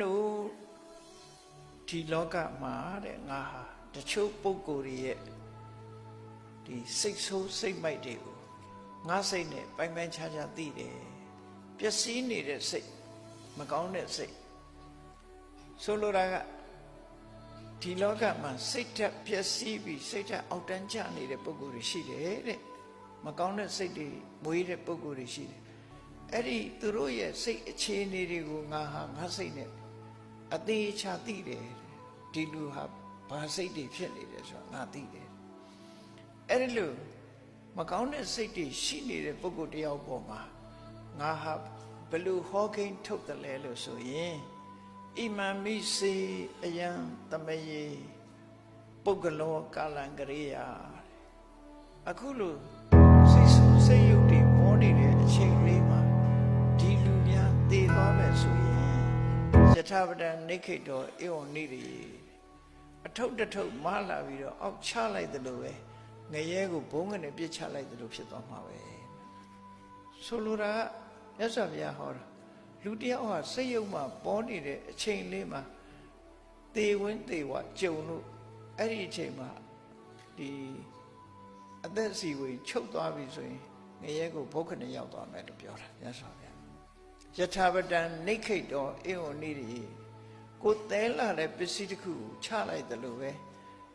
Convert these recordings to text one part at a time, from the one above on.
တို့ဒီလောကမှာတဲ့ငါဟာတချို့ပုဂ္ဂိုလ်တွေရဲ့ဒီစိတ်ဆိုးစိတ်မိုက်တွေကိုငါစိတ်နဲ့ပိုင်ပိုင်ခြားခြားသိတယ်ပျက်စီးနေတဲ့စိတ်မကောင်းတဲ့စိတ်ဆိုလိုတာကဒီလောကမှာစိတ်ဓာတ်ပျက်စီးပြီးစိတ်ဓာတ်အောက်တန်းကျနေတဲ့ပုဂ္ဂိုလ်တွေရှိတယ်တဲ့မကောင်းတဲ့စိတ်တွေမွေးတဲ့ပုဂ္ဂိုလ်တွေရှိတယ်အဲ့ဒီသူတို့ရဲ့စိတ်အခြေအနေတွေကိုငါဟာငါစိတ်နဲ့အသေးချာသိတယ်ဒီလူဟာဘာစိတ်တွေဖြစ်နေတယ်ဆိုတာငါသိတယ်အဲ့ဒီလိုမကောင်းတဲ့စိတ်တွေရှိနေတဲ့ပုဂ္ဂိုလ်တယောက်ပေါ်မှာငါဟာဘယ်လိုဟောကိန်းထုတ်တယ်လဲလို့ဆိုရင်ဣမံမိစေအယံတမယေပုဂ္ဂလောကာလံကရေယအခုလိုစိတ်ဆူစိတ်ယုတ်တွေပေါ်နေတဲ့အချိန်လေးမှာဒီလူများသေသွားမယ်ဆိုရင်ယထာပဒံနိခိတောဧဝံနိရိအထုပ်တထုပ်မလာပြီးတော့အောက်ချလိုက်တယ်လို့ပဲငရဲကိုဘုံကနေပြစ်ချလိုက်တယ်လို့ဖြစ်သွားမှာပဲဆိုလိုတာကမြတ်စွာဘုရားဟောတာလူတယောက်ဟာစိတ်ယုတ်မှပေါ်နေတဲ့အချိန်လေးမှာသေဝင်းသေဝကြုံလို့အဲ့ဒီအချိန်မှာဒီအသက်စီဝင်ချုပ်သွားပြီဆိုရင်ငရဲကိုဘုခနဲ့ရောက်သွားမယ်လို့ပြောတာမြတ်စွာဘုရားယထာပတံနိခိတ်တော်ဧဝံနိရိကိုသဲလာတဲ့ပစ္စည်းတစ်ခုကိုချလိုက်တယ်လို့ပဲ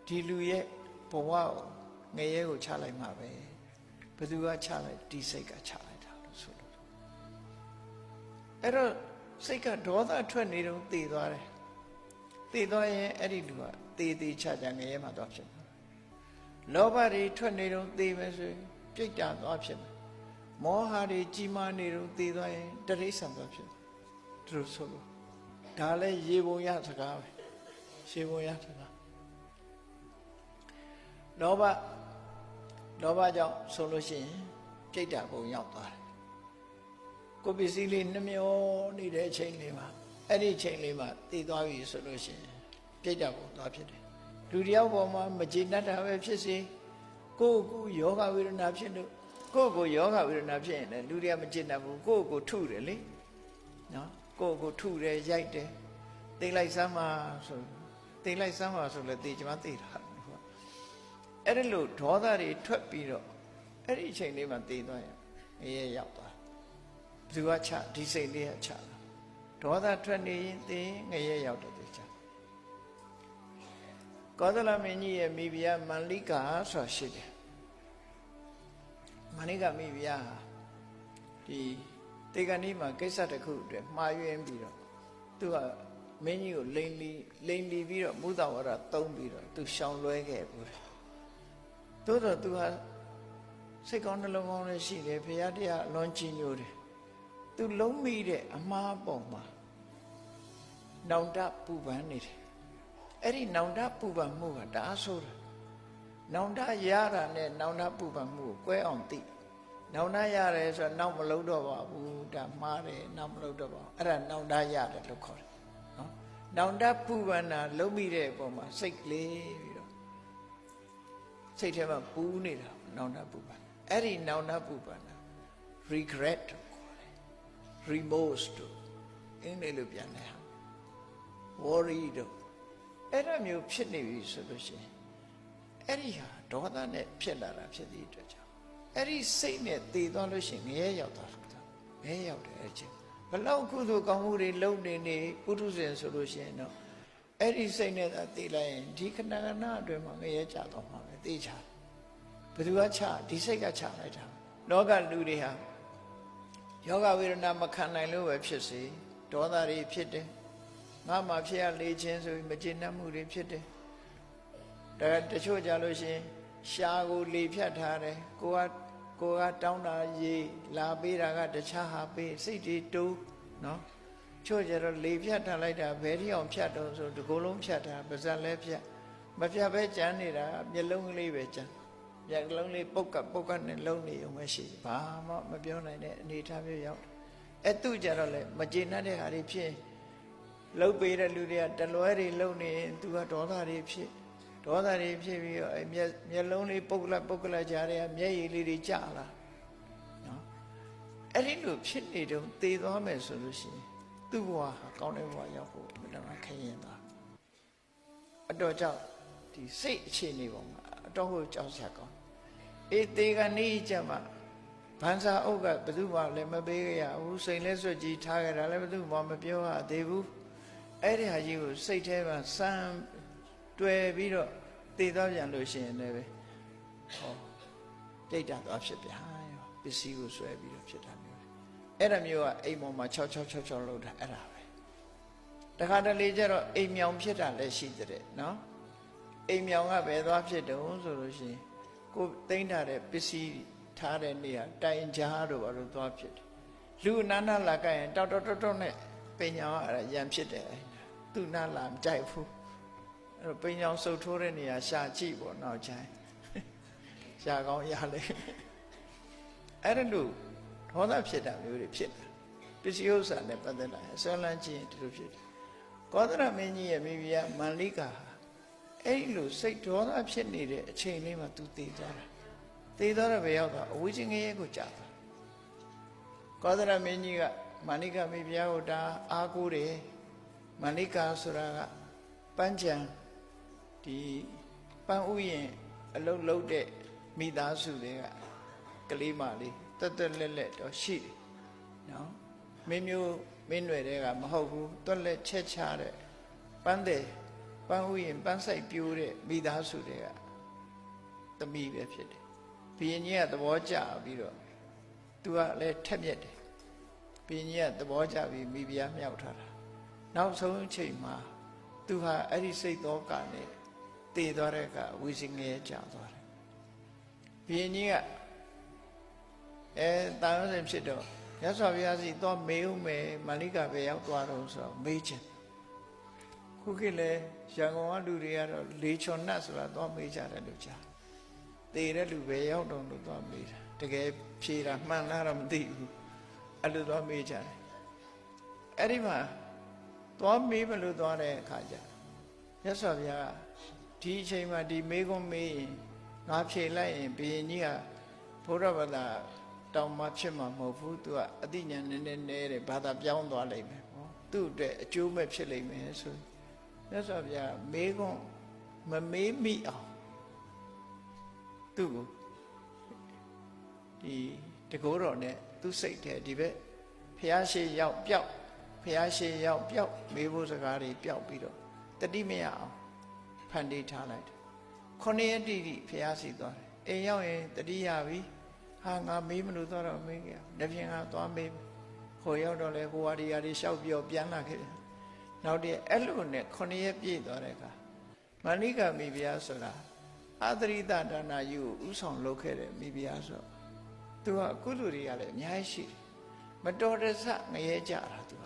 ဒီလူရဲ့ဘဝကိုငရဲကိုချလိုက်မှာပဲဘယ်သူကချလိုက်ဒီစိတ်ကချလိုက်တာလို့ဆိုလို့အဲ့တော့စိတ်ကဒေါသထွက်နေတော့တည်သွားတယ်တည်သွားရင်အဲ့ဒီလူကတည်ချငရဲမှာသွားဖြစ်မှာလောဘတွေထွက်နေတော့တည်မယ်ဆိုရင်ပြိတ္တာသွားဖြစ်မယ်မောဟတွေကြီးမားနေတော့တည်သွားရင်တရိစ္ဆာန်သွားဖြစ်တယ်သူတို့ဆိုလို့ဒါလည်းရေပုံရစကားပဲရေပုံရစကားလောဘကြောင့်ဆိုလို့ရှိရင်ပြိတ္တာပုံရောက်သွားတယ်ကိုယ်ပစ္စည်းလေးနှမျောနေတဲ့အချိန်လေးမှာအဲ့ဒီအချိန်လေးမှာတည်သွားပြီဆိုလို့ရှိရင်ပြိတ္တာပုံသွားဖြစ်တယ်လူတယောက်ပေါ်မှာမကျေနပ်တာပဲဖြစ်စေကိုယ့်ကိုယောဂဝေဒနာဖြစ်လို့ကိုယ့်ကိုယောဂဝေဒနာဖြစ်ရင်လည်းလူတွေကမကျေနပ်ဘူးကိုယ့်ကိုထုတယ်လေနော်ကိုယ့်ကိုထုတယ်ရိုက်တယ်သိလိုက်စမ်းပါဆိုသိလိုက်စမ်းပါဆိုလည်းသိကြမှာသိတာအဲ့ဒီလိုဒေါသတွေထွက်ပြီးတော့အဲ့ဒီအချိန်လေးမှာသိသွားရင်ငရဲရောက်သွားဘယ်သူကချဒီစိတ်လေးကချတာဒေါသထွက်နေရင်သိငရဲရောက်တယ်သိချကောသလမင်းကြီးရဲ့မိဖုရားမန္လိကာဆိုတာရှိတယ်မန္လိကာမိဖုရားဟာဒီတေဂဏီမှာကိစ္စတစ်ခုအတွက်မှားယွင်းပြီးတော့သူကမင်းကြီးကိုလိန်လီပြီးတော့မုဒ္ဒဝါဒသုံးပြီးတော့သူရှောင်လွဲခဲ့ဘူးသို့တော့သူဟာစိတ်ကောင်းနှလုံးကောင်းလည်းရှိတယ်ဘုရားတရားအလွန်ကြီးညိုတယ်သူလုံးမိတဲ့အမှားပုံမှာနောင်တပူပန်နေတယ်အဲ့ဒီနောင်တပူပန်မှုကတအားဆိုးတယ်နောင်တရတာနဲ့နောင်တပူပန်မှုကိုကွဲအောင်သိနောင်တရတယ်ဆိုတော့နောက်မလုံးတော့ပါဘူးဒါမှားတယ်နောက်မလုံးတော့ပါဘူးအဲ့ဒါနောင်တရတယ်လို့ခေါ်တယ်နော်နောင်တပူပန်တာလုံးမိတဲ့အပေါ်မှာစိတ်ကလေးပြီးတော့စိတ်ထဲမှာပူးနေတာနောင်တပူပန်အဲ့ဒီနောင်တပူပန်တာ regret လို့ခေါ်တယ် remorse တို့အင်္ဂလိပ်လိုပြန်တယ်ဟာ worry တို့အဲ့ဒါမျိုးဖြစ်နေပြီဆိုလို့ရှိရင်အဲ့ဒီဟာဒေါသနဲ့ဖြစ်လာတာဖြစ်သည့်အတွက်ကြောင့်အဲ့ဒီစိတ်နဲ့တည်သွားလို့ရှိရင်ငရဲရောက်သွားတာငရဲရောက်တယ်အဲ့ချင်းဘလောက်ကုသိုလ်ကောင်းမှုတွေလုပ်နေပုထုဇဉ်ဆိုလို့ရှိရင်တော့အဲ့ဒီစိတ်နဲ့တည်လိုက်ရင်ဒီခဏအတွင်းမှာငရဲကျသွားမှာပဲသိချာဘယ်သူကချဒီစိတ်ကချလိုက်တာလောကလူတွေဟာယောဂဝေဒနာမခံနိုင်လို့ပဲဖြစ်စေဒေါသတွေဖြစ်တယ်ငါမှဖြစ်ရလေခြင်းဆိုပြီးမကျေနပ်မှုတွေဖြစ်တယ်ဒါတချို့ကြလို့ရှိရင်ရှားကိုလေဖြတ်ထားတယ်ကိုကတောင်းတာရေလာပေးတာကတခြားဟာပေးစိတ်တွေတိုးနော်ချို့ကြတော့လေဖြတ်ထားလိုက်တာဘယ်ထိအောင်ဖြတ်တော့ဆိုဒီကိုယ်လုံးဖြတ်ထားပါဇက်လဲဖြတ်မဖြတ်ပဲကြမ်းနေတာမျက်လုံးကလေးပဲကြမ်းမျက်လုံးလေးပုတ်ကနဲ့လုံးနေုံပဲရှိဘာမှမပြောနိုင်တဲ့အနေအထားမျိုးရောက်အဲ့သူကြတော့လေမကျေနပ်တဲ့ဟာတွေဖြစ်လှုပ်ပေးတဲ့လူတွေကတလွဲတွေလှုပ်နေရင်သူကဒေါသတွေဖြစ်ပြီးတော့မျက်လုံးလေးပုတ်ကလကြားတဲ့မျက်ရည်လေးတွေကျလာနော်အဲ့ဒီလိုဖြစ်နေတော့သေသွားမယ်ဆိုလို့ရှိရင်သူ သူ့ဘဝဟာကောင်းတဲ့ဘဝရောက်ဖို့မတမခရင်သွားအတော်ကြောင့်ဒီစိတ်အခြေအနေပေါ်မှာအတော်ကိုကြောက်စရာကောင်းအေးတေကနေကြမှာဗန်စာအုပ်ကဘယ်သူမှလည်းမပေးရဘူးစိန်လဲဆွတ်ကြီးထားကြတာလည်းဘယ်သူမှမပြောရသေးဘူးအဲ့ဒီဟာကြီးကိုစိတ်ထဲမှာစမ်းတွေ့ပြီးတော့တည်သွားပြန်လို့ရှိရင်လည်းပဲဟောတိတ်တာသွားဖြစ်ပြန်ရောပစ္စည်းကိုဆွဲပြီးတော့ဖြစ်တာမျိုးအဲ့ဒါမျိုးကအိမ်ပေါ်မှာ6လောက်တာအဲ့ဒါပဲတခါတလေကျတော့အိမ်မြောင်ဖြစ်တာလည်းရှိတဲ့နော်အိမ်မြောင်ကဘယ်သွားဖြစ်တုံးဆိုလို့ရှိရင်ကိုသိမ့်ထားတဲ့ပစ္စည်းထားတဲ့နေရာတိုင်ကြားတို့ဘာလို့သွားဖြစ်တယ်လူနာနာလာကြရင်တောက်နဲ့ပညာကအဲ့ဒါရံဖြစ်တယ်သူနာလာမကြိုက်ဘူးအဲ့တော့ပညာစုပ်ထိုးတဲ့နေရာရှာကြည့်ပေါ့နောက်ချိုင်းရှာကောင်းရလေအဲ့ဒါလို့ဒေါသဖြစ်တာမျိုးတွေဖြစ်တယ်ပစ္စည်းဥစ္စာနဲ့ပတ်သက်လာဆွဲလန်းခြင်းဒီလိုဖြစ်တယ်ကောသရမင်းကြီးရဲ့မိဖုရားမန္လိကာအဲ့ဒီလိုစိတ်ဒေါသဖြစ်နေတဲ့အချိန်လေးမှာသူတည်သွားတာတည်သွားတဲ့ဘယ်ရောက်တော့အဝိဇ္ဇငရဲကိုကြာသွားကောသရမင်းကြီးကမန္လိကာမိဖုရားကိုဒါအားကိုးတယ်မန္လိကာဆိုတာကပန်းချံဒီပန်းဥယျင်အလုံးလုံးတဲ့မိသားစုတွေကကလေးမလေးတက်လက်တော့ရှိတယ်နော်မင်းမျိုးမင်းတွေတွေကမဟုတ်ဘူးတွက်လက်ချက်ချတဲ့ပန်းတဲ့ပန်းဥယျင်ပန်းဆိုင်ပြိုးတဲ့မိသားစုတွေကသမီးပဲဖြစ်တယ်ဘုရင်ကြီးကသဘောကျပြီးတော့သူကလည်းထက်မြက်တယ်ဘုရင်ကြီးကသဘောကျပြီးမိဖုရားမြောက်ထားတာနောက်ဆုံးအချိန်မှာသူဟာအဲ့ဒီစိတ်သောကနဲ့တည်သွားတဲ့အခါဝိဇ္ဇငရဲကြာသွားတယ်ဘုရင်ကြီးကတာယောဇဉ်ဖြစ်တော့ရသော်ဘုရားစီသွားမေးဦးမယ်မန္လိကာပဲရောက်သွားတော့ဆိုတော့မေးချင်ခုခေတ်လဲရန်ကုန်ကလူတွေကတော့လေချွန်နတ်ဆိုတာသွားမေးကြတယ်လို့ကြားတည်တဲ့လူပဲရောက်တော့လို့သွားမေးတာတကယ်ဖြေတာမှန်လားတော့မသိဘူးအဲ့လိုသွားမေးကြတယ်အဲ့ဒီမှာသွားမေးမလို့သွားတဲ့အခါကျရသော်ဘုရားဒီအချိန်မှာဒီမေးခွန်းမေးရင်ငါဖြေလိုက်ရင်ဘုရင်ကြီးကဘုရားဘာသာတောင်မှဖြစ်မှာမဟုတ်ဘူးသူကအသိဉာဏ်နည်းတယ်ဘာသာပြောင်းသွားလိမ့်မယ်ဟောသူ့အတွက်အကျိုးမဲ့ဖြစ်လိမ့်မယ်ဆိုရသော်ဘုရားမေးခွန်းမမေးမိအောင်သူ့ကိုဒီတကောတော်နဲ့သူ့စိတ်ထဲဒီဘက်ဖျားရှိရောက်ပြောက်ဖျားရှိရောက်ပြောက်မေးဖို့စကားတွေပြောက်ပြီးတော့တတိမရအောင်ဖန်တီးထားလိုက်တယ်9 ရက်တိတိဖျားစီသွားတယ်အိမ်ရောက်ရင်တတိယပြီဟာငါမေးမလို့သွားတော့မေးကြ။တစ်ပြင်ကသွားမေးဟိုရောက်တော့လေဟိုဟာဒီဟာတွေလျှောက်ပြောပြန်လာခဲ့တယ်။နောက်တည်းအဲ့လိုနဲ့9 ရက်ပြည့်သွားတဲ့အခါမန္လိကာမိဖုရားဆိုတာအာသရိတဒါနာယူကိုဥဆောင်လုပ်ခဲ့တဲ့မိဖုရားဆိုသူကကုသိုလ်တွေကလည်းအများကြီးရှိတယ်။မတော်တဆငရဲကြတာသူက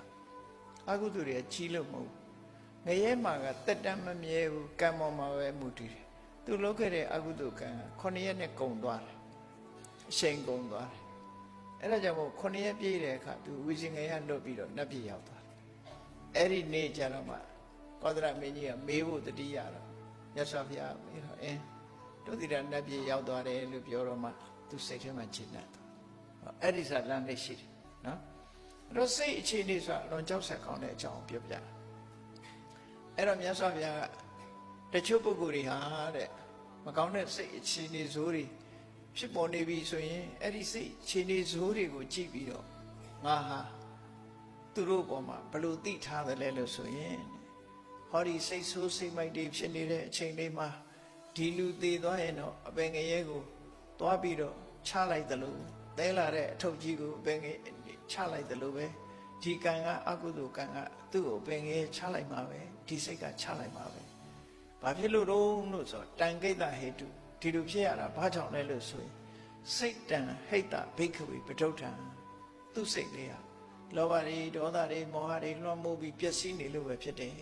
အကုသိုလ်တွေကကြီးလို့မဟုတ်ဘူး။ငရဲမှာကတက်တမ်းမမြဲဘူးကံပေါ်မှာပဲမူတည်တယ်။သူလုပ်ခဲ့တဲ့အကုသိုလ်ကံက9 ရက်နဲ့ကုန်သွားတယ်အရှိန်ကုန်သွားတယ်အဲ့ဒါကြောင့်မို့9 ရက်ပြည့်တဲ့အခါသူဝိဇ္ဇငရဲလွတ်ပြီးတော့နတ်ပြည်ရောက်သွားတယ်အဲ့ဒီနေ့ကျတော့မှကောသရမင်းကြီးကမေးဖို့တတိယတော့မြတ်စွာဘုရားမေးတော့တို့ဒီကနတ်ပြည်ရောက်သွားတယ်လို့ပြောတော့မှသူစိတ်ထဲမှာရှင်းတတ်တယ်အဲ့ဒီစားလမ်းလေးရှိတယ်နော်အဲ့တော့စိတ်အခြေအနေဆိုတာလွန်ကြောက်ဆက်ကောင်းတဲ့အကြောင်းပြောပြအဲ့တော့မြတ်စွာဘုရားကတချို့ပုဂ္ဂိုလ်တွေဟာတဲ့မကောင်းတဲ့စိတ်အခြေအနေဇိုးတွေဖြစ်ပေါ်နေပြီဆိုရင်အဲ့ဒီစိတ်ခြေနေဇိုးတွေကိုကြည့်ပြီးတော့ငါဟာသူတို့ပေါ်မှာဘယ်လိုသိထားတယ်လဲလို့ဆိုရင်ဟောဒီစိတ်ဆိုးစိတ်မိုက်တွေဖြစ်နေတဲ့အချိန်လေးမှာဒီလူသေးသွားရင်တော့အပင်ငရဲကိုသွားပြီးတော့ချလိုက်တယ်လို့သဲလာတဲ့အထုပ်ကြီးကိုအပင်ငရဲချလိုက်တယ်လို့ပဲဒီကံကအကုသိုလ်ကံကသူ့ကိုအပင်ငရဲချလိုက်မှာပဲဒီစိတ်ကချလိုက်မှာပဲဘာဖြစ်လို့လို့ဆိုတန်ကိတ္တဟေတုဒီလိုဖြစ်ရတာဘာကြောင့်လဲလို့ဆိုရင်စိတ်တံဟိတဘိက္ခဝေပဋုဋ္ဌံသူ့စိတ်လေးဟာလောဘတွေဒေါသတွေမောဟတွေလွှမ်းမိုးပြီးပျက်စီးနေလို့ပဲဖြစ်တယ်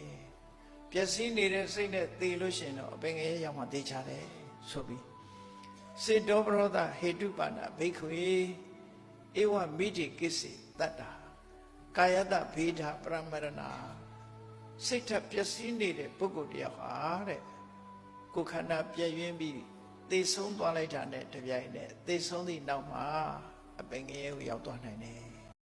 ပျက်စီးနေတဲ့စိတ်နဲ့သေလို့ရှိရင်တော့အပင်ငရဲရောက်မှသေချတယ်ဆိုပြီးစေတောပရောဒဟေတုပါဏဘိက္ခဝေဧဝမိတိကိစ္စေတတ္တာကာယတဘေဒပရမရဏစိတ်ထပျက်စီးနေတဲ့ပုဂ္ဂိုလ်တယောက်ဟာတဲ့ကိုယ်ခန္ဓာပြည့်ရင်းပြီးသေဆုံးသွားလိုက်တာနဲ့တပြိုင်နက်သေဆုံးသည့်နောက်မှာအပင်ငရဲကိုရောက်သွားနိုင်တယ်